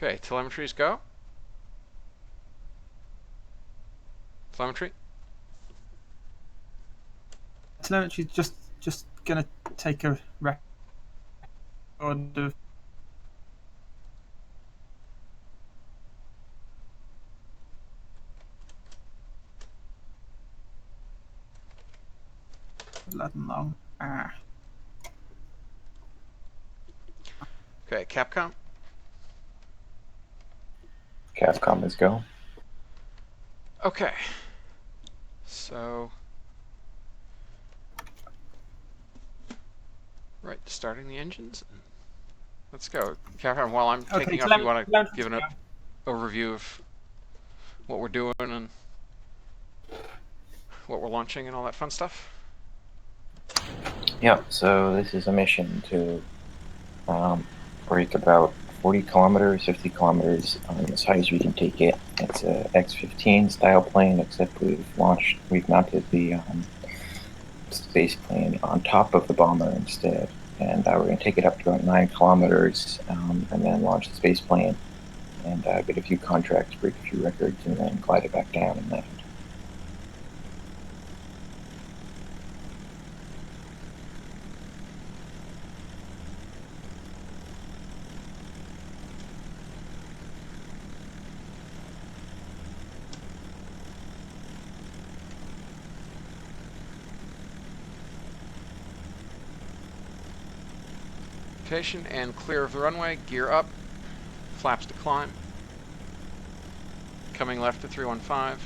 Okay, telemetries go. Telemetry. Telemetry's just gonna take a record of blood and long. Okay, Capcom. Capcom is go. Okay. So, right, starting the engines. Let's go. Capcom, while I'm Okay, taking up, you want to telemetry's give an go. overview of what we're doing and what we're launching and all that fun stuff? Yeah, so this is a mission to break about 40 kilometers, 50 kilometers, as high as we can take it. It's a X-15 style plane, except we've mounted the space plane on top of the bomber instead. And we're going to take it up to about 9 kilometers and then launch the space plane and get a few contracts, break a few records, and then glide it back down and land. Rotation and clear of the runway. Gear up. Flaps to climb. Coming left to 315.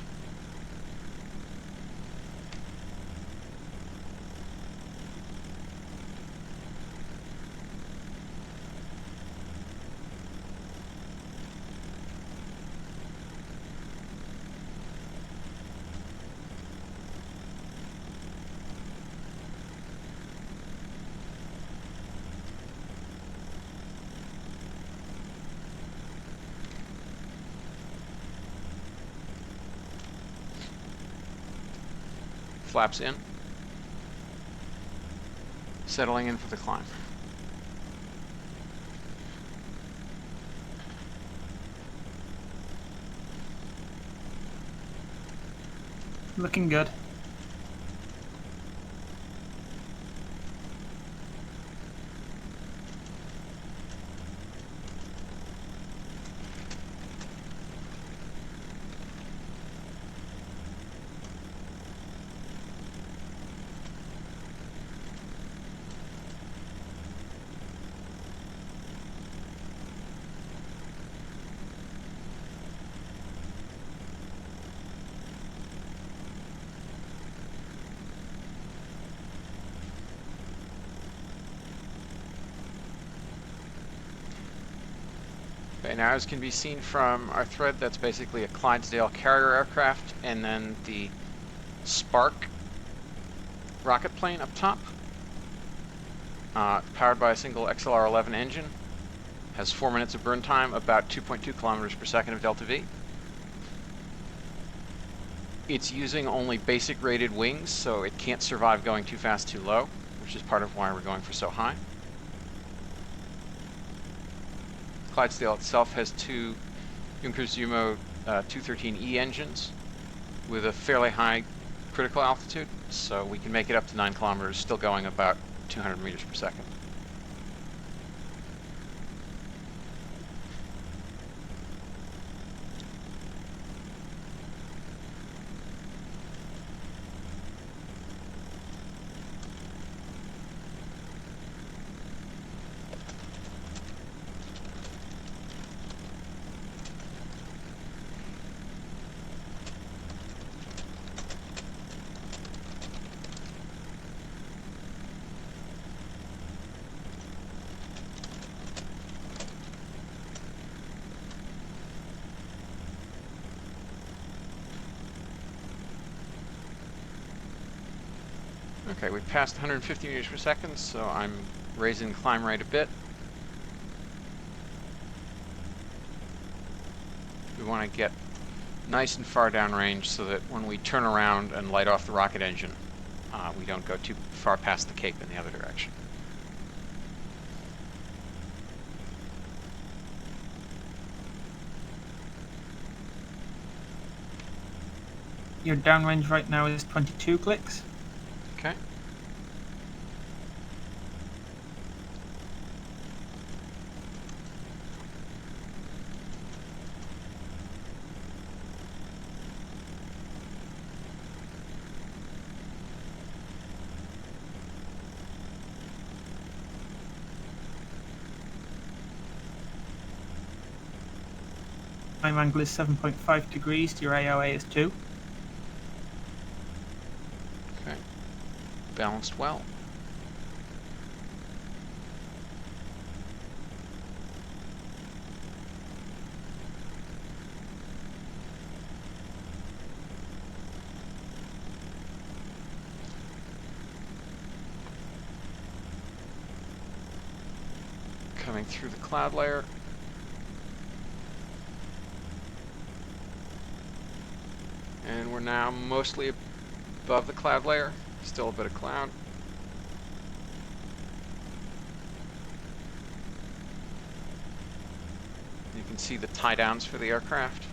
Flaps in. Settling in for the climb. Looking good. Okay, now as can be seen from our thread, that's basically a Clydesdale carrier aircraft and then the Spark rocket plane up top. Powered by a single XLR-11 engine. Has 4 minutes of burn time, about 2.2 kilometers per second of delta V. It's using only basic rated wings, so it can't survive going too fast, too low, which is part of why we're going for so high. Clydesdale itself has two Junkers Jumo 213E engines with a fairly high critical altitude, so we can make it up to 9 kilometers, still going about 200 meters per second. Okay, we passed 150 meters per second, so I'm raising the climb rate a bit. We want to get nice and far downrange so that when we turn around and light off the rocket engine, we don't go too far past the Cape in the other direction. Your downrange right now is 22 clicks. Okay. Climb angle is 7.5 degrees. Your AOA is 2. Okay. Balanced well. Coming through the cloud layer. And we're now mostly above the cloud layer. Still a bit of cloud. You can see the tie downs for the aircraft.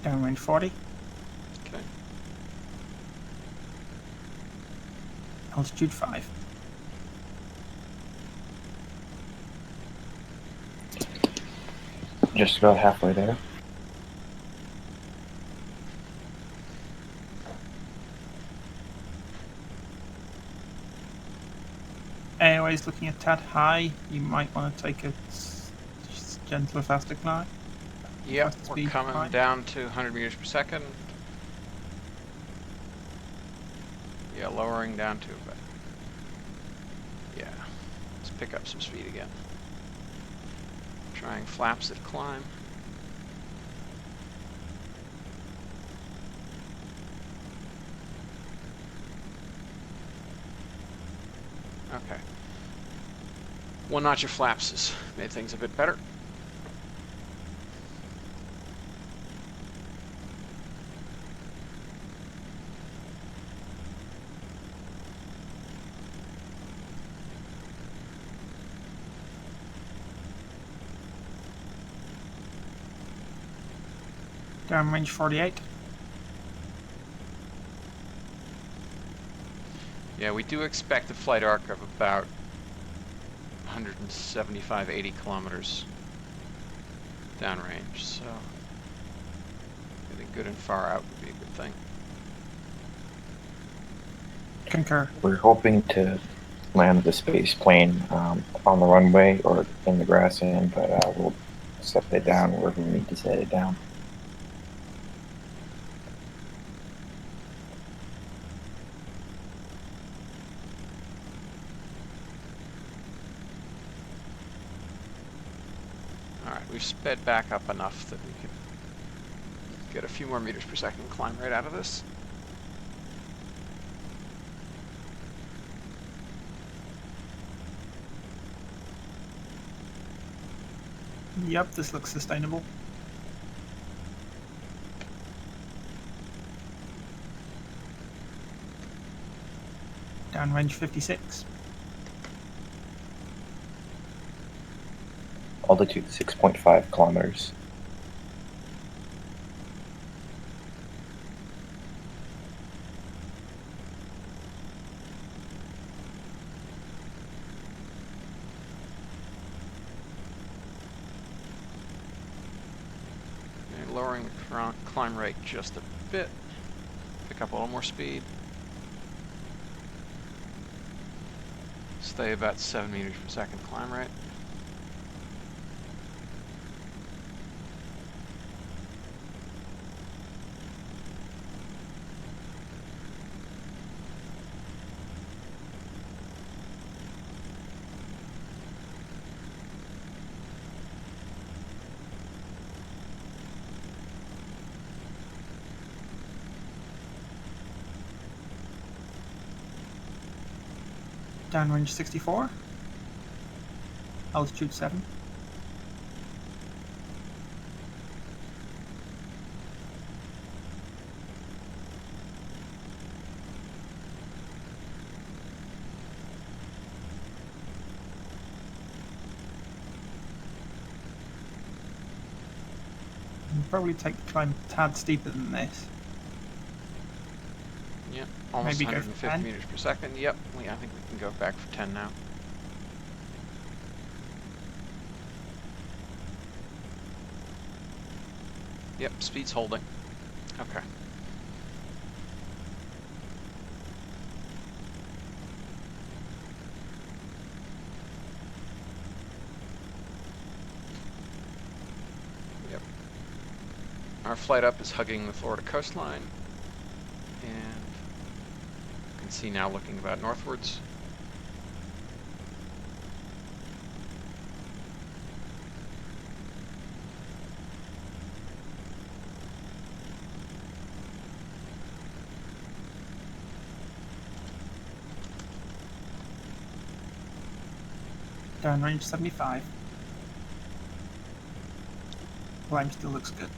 Downrange 40. Okay. Altitude 5. Just about halfway there. AOA is looking a tad high. You might want to take a gentler, faster climb. Yep, Faster we're speed coming climb. down to 100 meters per second. Yeah, lowering down to about. Yeah, let's pick up some speed again. Trying flaps at climb. Okay. One notch of flaps has made things a bit better. Downrange 48. Yeah, we do expect a flight arc of about 175, 80 kilometers downrange, so getting good and far out would be a good thing. Concur. We're hoping to land the space plane on the runway or in the grassland, but we'll set it down wherever we need to set it down. Alright, we've sped back up enough that we can get a few more meters per second and climb right out of this. Yep, this looks sustainable. Downrange 56. Altitude 6.5 kilometers. lowering the climb rate just a bit. Pick up a little more speed. Stay about 7 meters per second climb rate. Downrange 64. Altitude 7. Probably take the climb a tad steeper than this. Yep, almost Maybe go for 150 10. meters per second. Yep, I think we can go back for 10 now. Yep, speed's holding. Okay. Yep. Our flight up is hugging the Florida coastline. And you can see now looking about northwards. Downrange 75. Climb still looks good.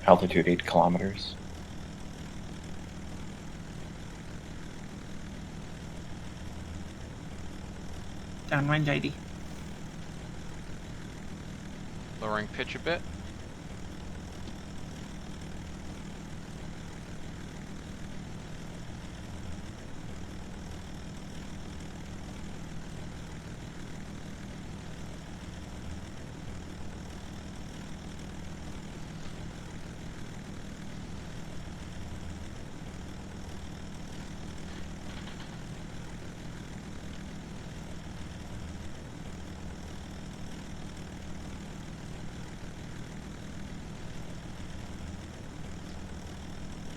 Altitude 8 kilometers. Downrange 80. Lowering pitch a bit.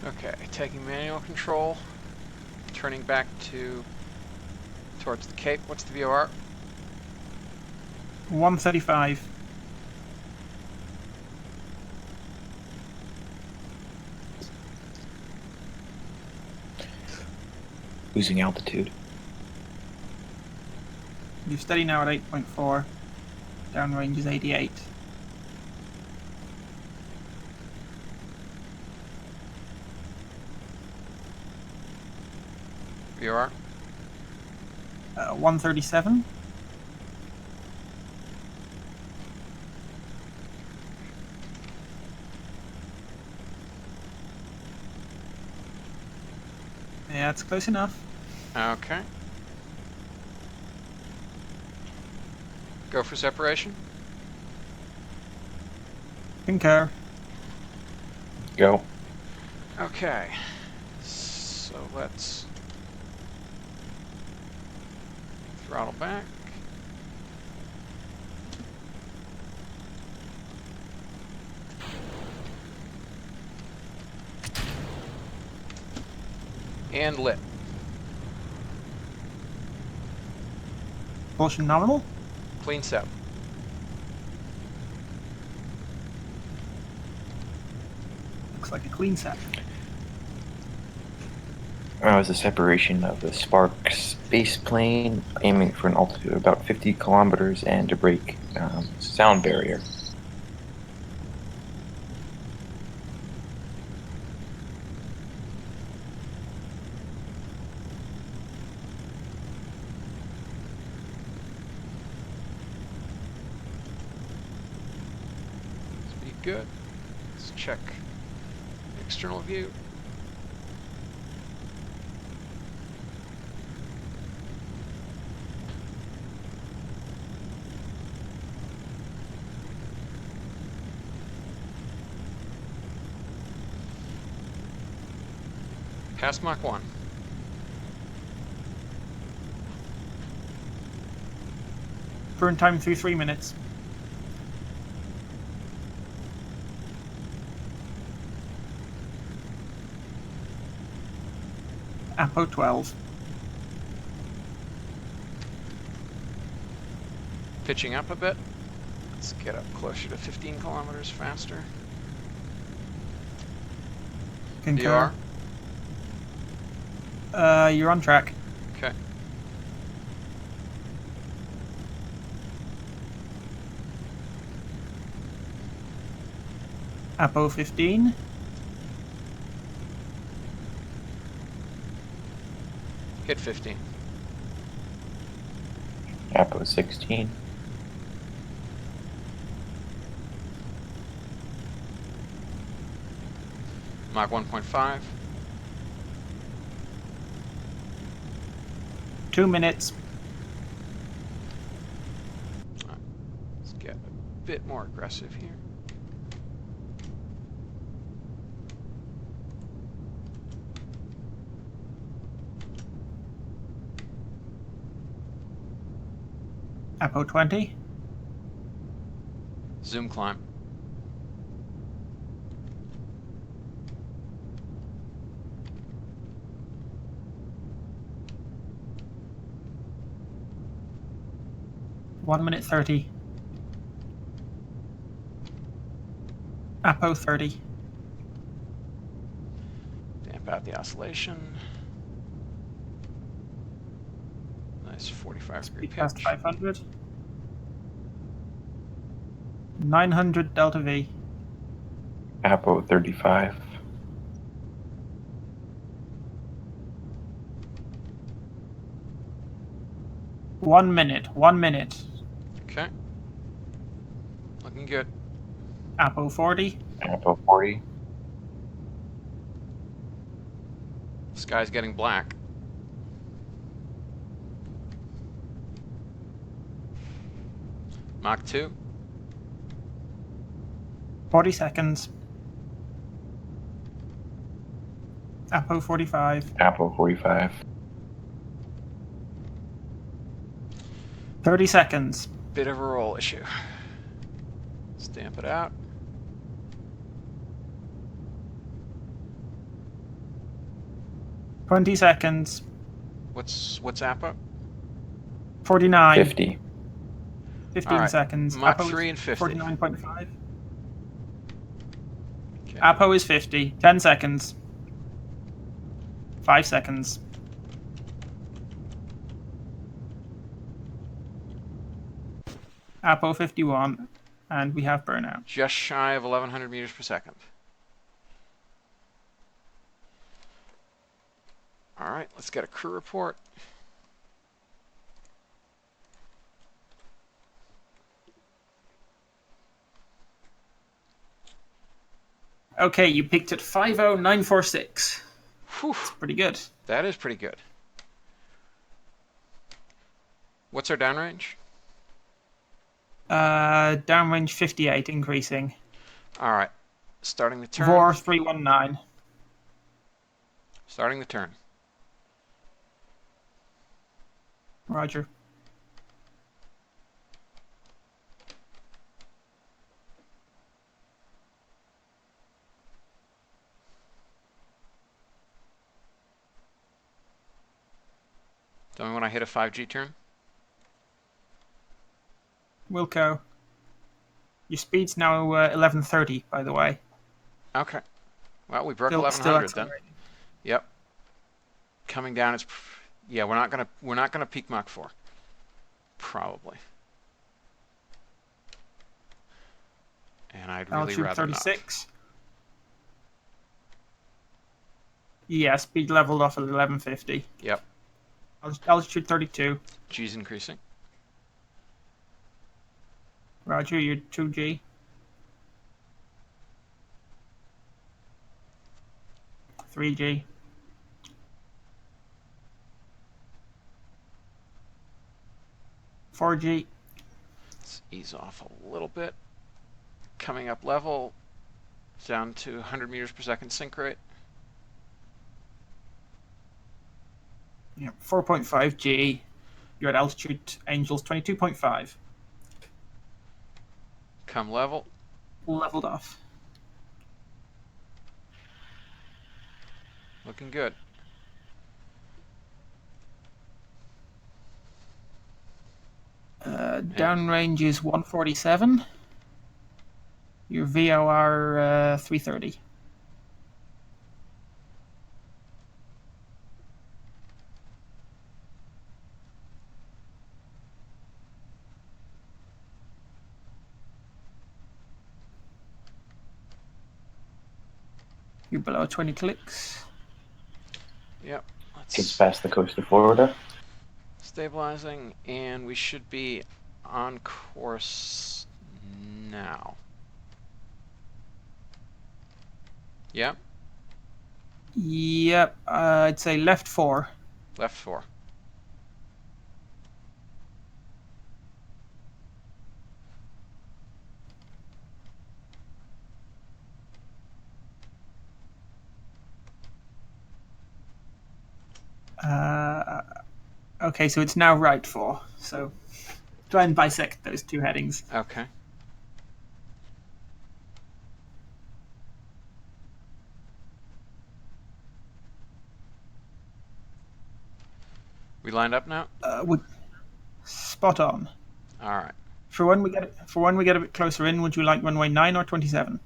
Okay, taking manual control, turning back towards the Cape. What's the VOR? 135. Losing altitude. You're steady now at 8.4. Downrange is 88. VOR? 137. Yeah, it's close enough. Okay. Go for separation. Concur. Go. Okay. So let's throttle back. And lit. Propulsion nominal. Clean set. Looks like a clean set. Is a separation of the Spark space plane, aiming for an altitude of about 50 kilometers and to break sound barrier. good. Let's check external view. Past Mach 1. Burn time through 3 minutes. Apo 12. Pitching up a bit. Let's get up closer to 15 kilometers faster. Concur. DR. You're on track. Okay. Apo 15. Hit 15. Apo 16. Mach 1.5. 2 minutes. Let's get a bit more aggressive here. Apo 20. Zoom climb. One minute 30. Apo 30. Damp out the oscillation. Nice 45-degree Speed past pitch. 500. 900 delta V. Apo 35. One minute. 1 minute. Okay. Looking good. Apo 40. Apo 40. Sky's getting black. Mach 2. 40 seconds. Apo 45. Apo 45. 30 seconds. Bit of a roll issue. Stamp it out. Twenty seconds. What's Apo? 49. 50. 15 All right. seconds. Mach Apo 3 and 50. 49.5. Okay. Apo is 50. 10 seconds. 5 seconds. Apo 51. And we have burnout. Just shy of 1100 meters per second. All right, let's get a crew report. Okay, you picked at 50946. Whew, Pretty good. that is pretty good. What's our downrange? Downrange 58 increasing. All right, starting the turn. VOR 319. Starting the turn. Roger. Tell me when I hit a 5G turn. Wilco. Your speed's now 1130, by the way. Okay. Well, we broke Still 1100 then. accelerating. Yep. Coming down, it's yeah. We're not gonna peak Mach 4. Probably. And I'd really Altitude rather 36. Yeah, speed leveled off at 1150. not. Yep. Altitude 32. G's increasing. Roger, you're 2G. 3G. Four G. Let's ease off a little bit. Coming up level, down to 100 meters per second sync rate. Yeah, 4.5G. You're at altitude Angels 22.5. Come level. Leveled off. Looking good. Downrange is 147. Your VOR 330. You're below 20 clicks. Yep. It's Let's past the coast of Florida. stabilizing, and we should be on course now. Yep. Yep, I'd say left 4. Left 4. Okay, so it's now right 4. So try and bisect those two headings. Okay. We lined up now? Would spot on. All right. For when we get a bit closer in, would you like runway 9 or 27?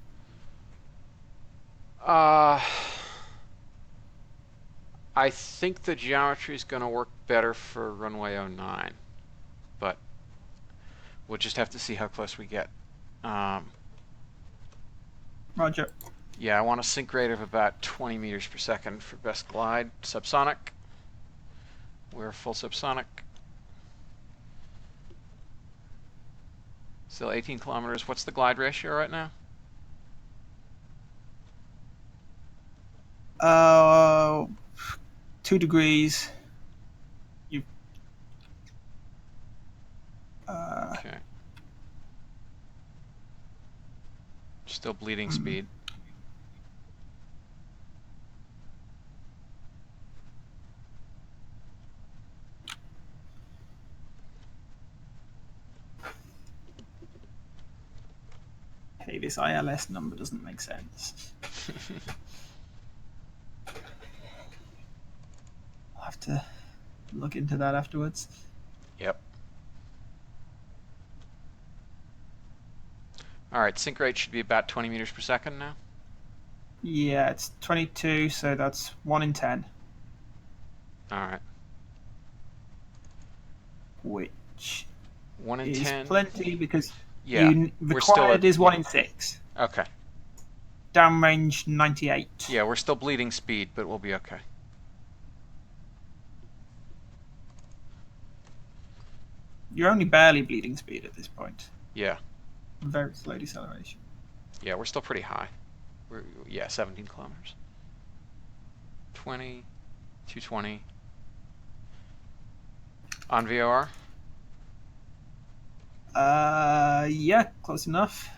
I think the geometry is going to work better for runway 09, but we'll just have to see how close we get. Roger. Yeah, I want a sync rate of about 20 meters per second for best glide. Subsonic. We're full subsonic. Still 18 kilometers. What's the glide ratio right now? 2 degrees. You. Okay. Still bleeding speed. Hey, this ILS number doesn't make sense. I'll have to look into that afterwards. Yep. All right, sync rate should be about 20 meters per second now. Yeah, it's 22, so that's 1 in 10. All right. Which 1 in is 10. plenty because Yeah, we're still required at, is 1 in 6. Okay. Downrange 98. Yeah, we're still bleeding speed, but we'll be okay. You're only barely bleeding speed at this point. Yeah. Very slow deceleration. Yeah, we're still pretty high. Yeah, 17 kilometers. 20, 220. On VOR? Yeah, close enough.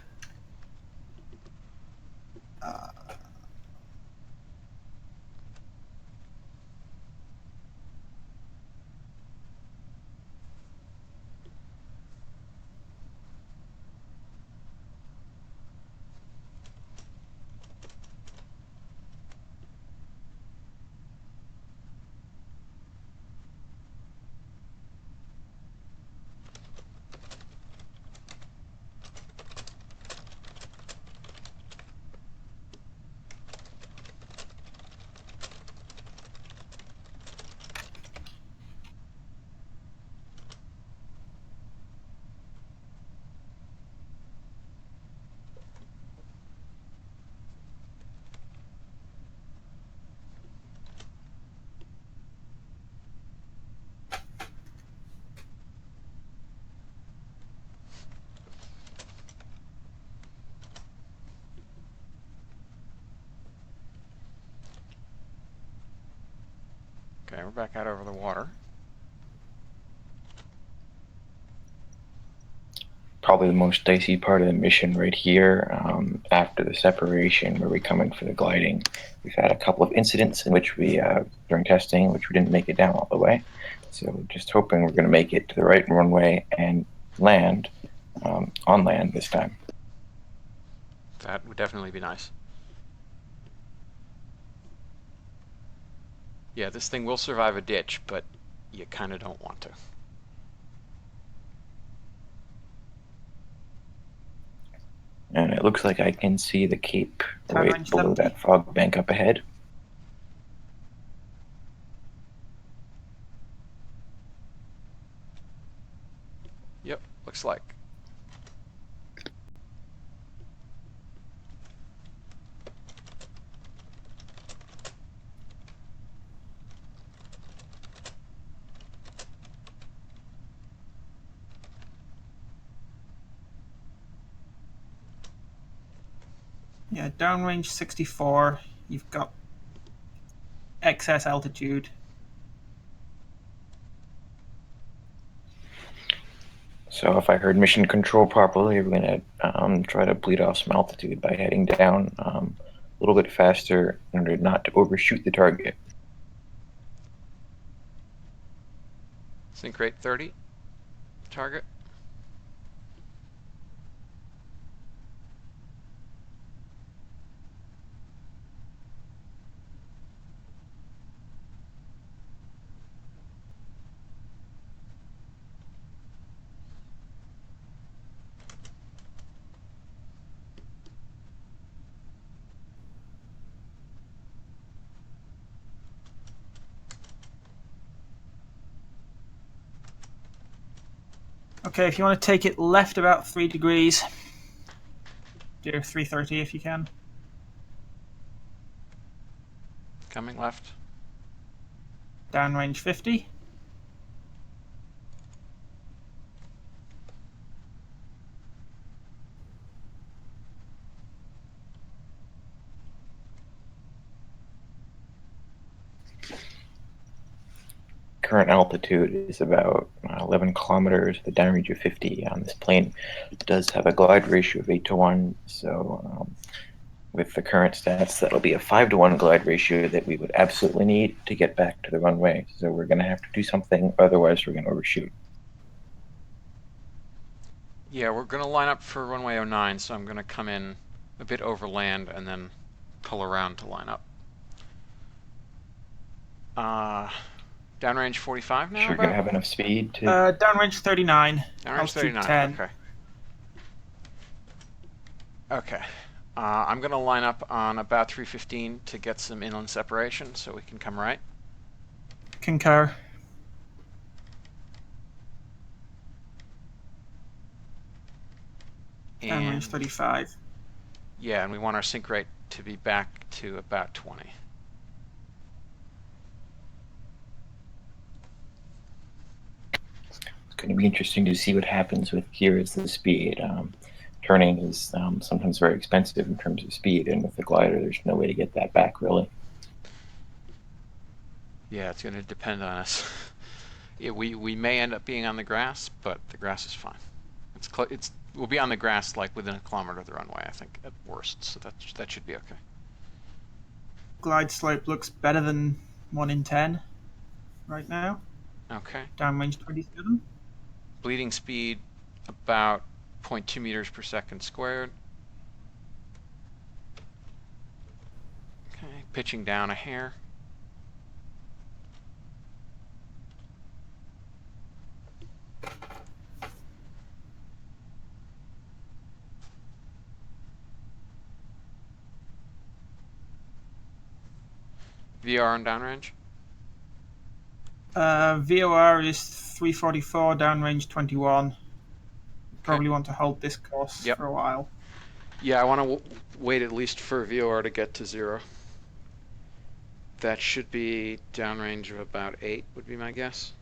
Okay, we're back out over the water. Probably the most dicey part of the mission right here. After the separation, where we come in for the gliding, we've had a couple of incidents in which we, during testing, which we didn't make it down all the way. So just hoping we're going to make it to the right runway and land on land this time. That would definitely be nice. Yeah, this thing will survive a ditch, but you kind of don't want to. And it looks like I can see the Cape Town right range below 70. that fog bank up ahead. Yep, looks like. Yeah, downrange 64. You've got excess altitude. So if I heard mission control properly, we're going to try to bleed off some altitude by heading down a little bit faster in order not to overshoot the target. Sink rate 30. Target. Okay, if you want to take it left about 3 degrees, do 330 if you can. Coming left. Downrange 50. Current altitude is about 11 kilometers, the downrange of 50 on this plane. It does have a glide ratio of 8 to 1, so with the current stats, that'll be a 5 to 1 glide ratio that we would absolutely need to get back to the runway. So we're going to have to do something, otherwise we're going to overshoot. Yeah, we're going to line up for runway 09, so I'm going to come in a bit over land and then pull around to line up. Downrange 45 now? Sure, going to have enough speed to. Downrange 39. Downrange altitude 39, 10. okay. Okay. I'm going to line up on about 315 to get some inland separation so we can come right. Concur. And Downrange 35. yeah, and we want our sink rate to be back to about 20. It's going to be interesting to see what happens with here as the speed. Turning is sometimes very expensive in terms of speed, and with the glider, there's no way to get that back, really. Yeah, it's going to depend on us. Yeah, we may end up being on the grass, but the grass is fine. We'll be on the grass like within a kilometer of the runway, I think, at worst. So that should be okay. Glide slope looks better than 1 in 10 right now. Okay. Downrange 27. Bleeding speed about 0.2 meters per second squared. Okay, pitching down a hair. VR on downrange. VOR is 344, downrange 21. Probably want to hold this course Yep. for a while. Yeah, I want to wait at least for VOR to get to 0. That should be downrange of about 8, would be my guess.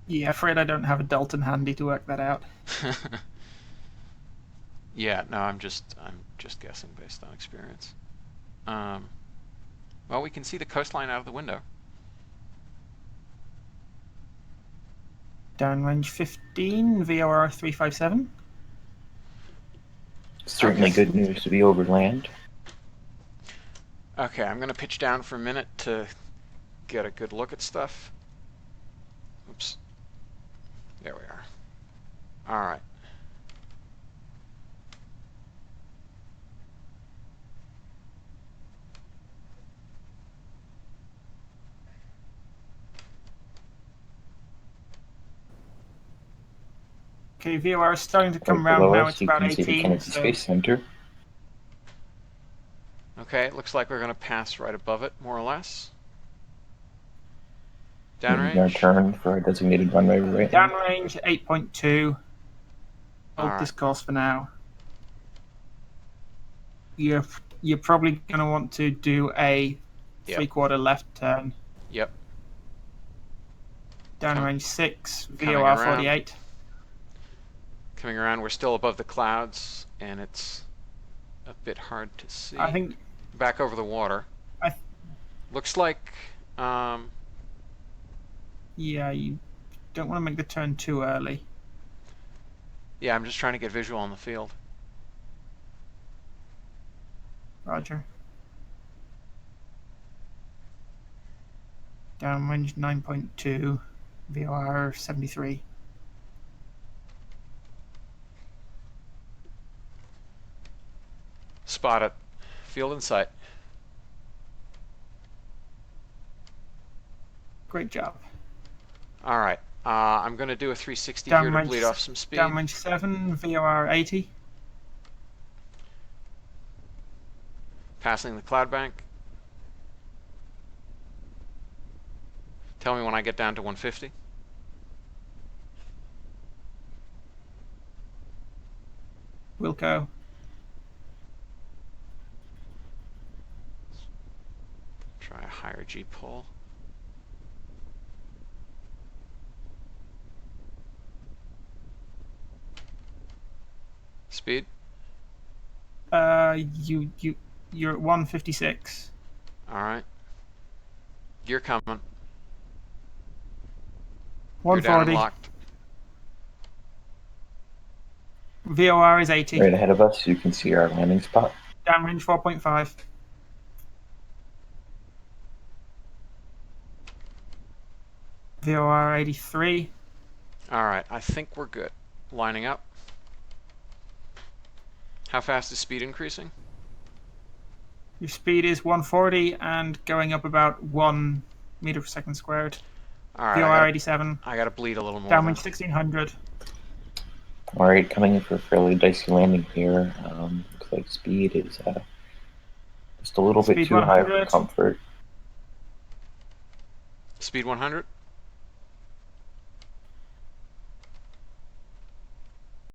Yeah, afraid I don't have a Dalton handy to work that out. Yeah, no, I'm just guessing based on experience. Well, we can see the coastline out of the window. Downrange 15, VOR 357. Certainly Okay. good news to be over land. Okay, I'm gonna pitch down for a minute to get a good look at stuff. Oops. There we are. All right. Okay, VOR is starting to come Right round below now. us, It's you about can see the 18. Kennedy So Space Center. Okay, it looks like we're gonna pass right above it, more or less. Making our Downrange. turn for our designated runway right now. downrange 8.2. All Hold right. this course for now. You're probably going to want to do a Yep. 3/4 left turn. Yep. Downrange 6, coming VOR around. 48. Coming around, we're still above the clouds, and it's a bit hard to see. I think Back over the water. I- Looks like, yeah, you don't want to make the turn too early. yeah, I'm just trying to get visual on the field. Roger. Downrange 9.2, VOR 73. Spot it. Field in sight. Great job. All right. I'm going to do a 360 here to Downrange, bleed off some speed. downrange 7, VOR 80. Passing the cloud bank. Tell me when I get down to 150. Wilco. Try a higher G pull. Speed. You're at 156. All right. Gear coming. Gear down and 140. locked. VOR is 80. Right ahead of us, you can see our landing spot. Downrange 4.5. VOR 83. All right. I think we're good. Lining up. How fast is speed increasing? Your speed is 140 and going up about 1 meter per second squared. All right. VOR 87. I got to bleed a little more. Downwind then. 1600. All right, coming in for a fairly dicey landing here. Looks like speed is just a little bit Speed too high for 100. comfort. Speed 100.